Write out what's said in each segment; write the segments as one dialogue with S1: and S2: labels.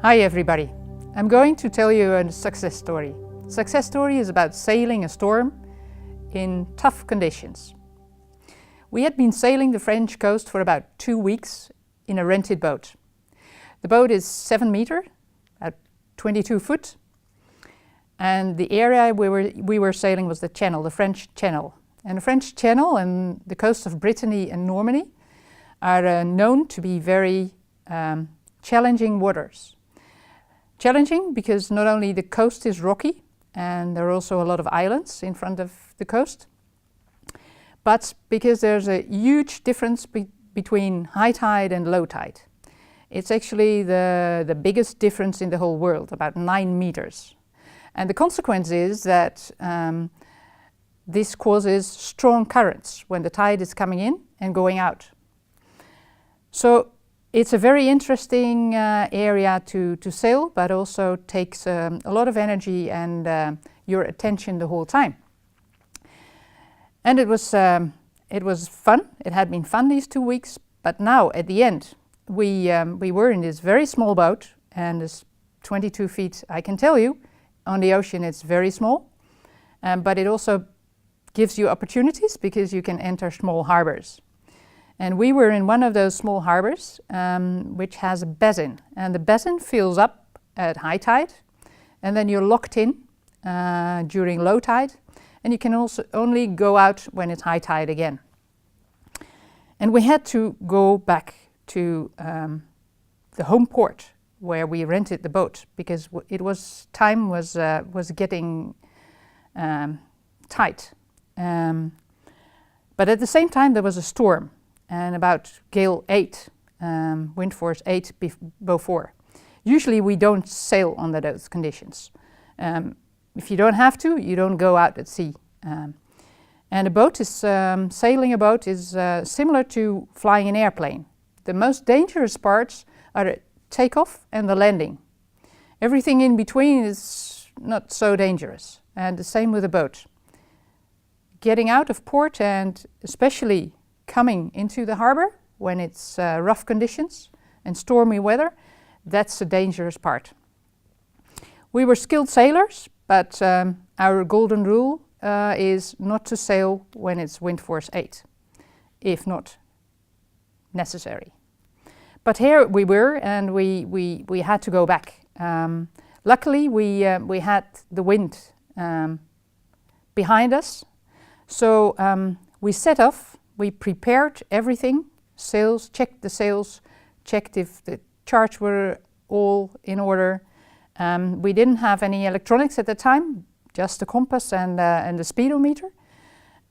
S1: Hi everybody, I'm going to tell you a success story. Success story is about sailing a storm in tough conditions. We had been sailing the French coast for about 2 weeks in a rented boat. The boat is 7 meters, at 22 foot, and the area we were sailing was the Channel, the French Channel. And the French Channel and the coast of Brittany and Normandy are known to be very challenging waters. Challenging because not only the coast is rocky and there are also a lot of islands in front of the coast, but because there's a huge difference between high tide and low tide. It's actually the biggest difference in the whole world, about 9 meters. And the consequence is that this causes strong currents when the tide is coming in and going out. So it's a very interesting area to sail, but also takes a lot of energy and your attention the whole time. And it was fun. It had been fun these 2 weeks, but now at the end we were in this very small boat, and it's 22 feet. I can tell you, on the ocean it's very small, but it also gives you opportunities because you can enter small harbors. And we were in one of those small harbors which has a basin, and the basin fills up at high tide, and then you're locked in during low tide, and you can also only go out when it's high tide again. And we had to go back to the home port where we rented the boat because time was getting tight. But at the same time there was a storm, and about gale 8, wind force 8 before. Usually we don't sail under those conditions. If you don't have to, you don't go out at sea. And sailing a boat is similar to flying an airplane. The most dangerous parts are the takeoff and the landing. Everything in between is not so dangerous, and the same with a boat. Getting out of port and especially coming into the harbor when it's rough conditions and stormy weather, that's the dangerous part. We were skilled sailors, but our golden rule is not to sail when it's wind force 8, if not necessary. But here we were, and we had to go back. Luckily we had the wind behind us, so we set off. We prepared everything, sails, checked the sails, checked if the charts were all in order. We didn't have any electronics at the time, just the compass and the speedometer.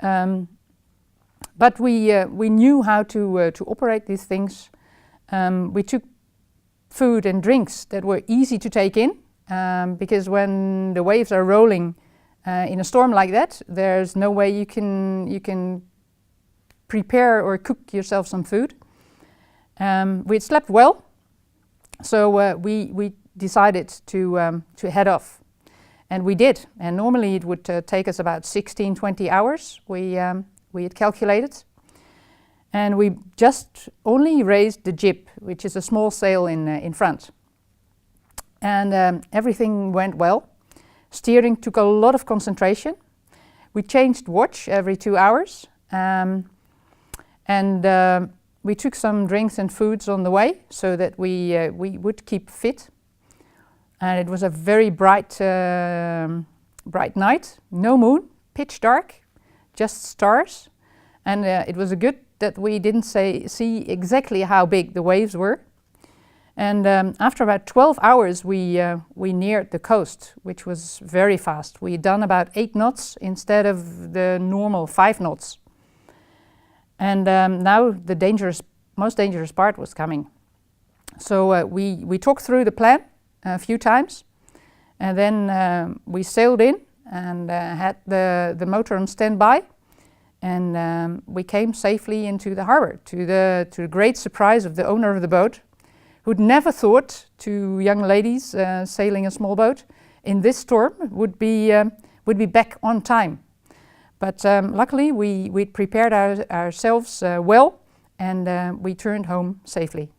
S1: But we knew how to operate these things. We took food and drinks that were easy to take in, because when the waves are rolling in a storm like that, there's no way you can prepare or cook yourself some food. We'd slept well, so we decided to head off, and we did. And normally it would take us about 16-20 hours. We had calculated, and we just only raised the jib, which is a small sail in front, and everything went well. Steering took a lot of concentration. We changed watch every 2 hours. And we took some drinks and foods on the way so that we would keep fit. And it was a very bright night, no moon, pitch dark, just stars. And it was good that we didn't see exactly how big the waves were. And after about 12 hours we neared the coast, which was very fast. We had done about 8 knots instead of the normal 5 knots. And now the most dangerous part was coming. So we talked through the plan a few times, and then we sailed in and had the motor on standby, and we came safely into the harbor to the great surprise of the owner of the boat, who'd never thought 2 young ladies sailing a small boat in this storm would be back on time. But luckily we'd prepared ourselves well, and we turned home safely.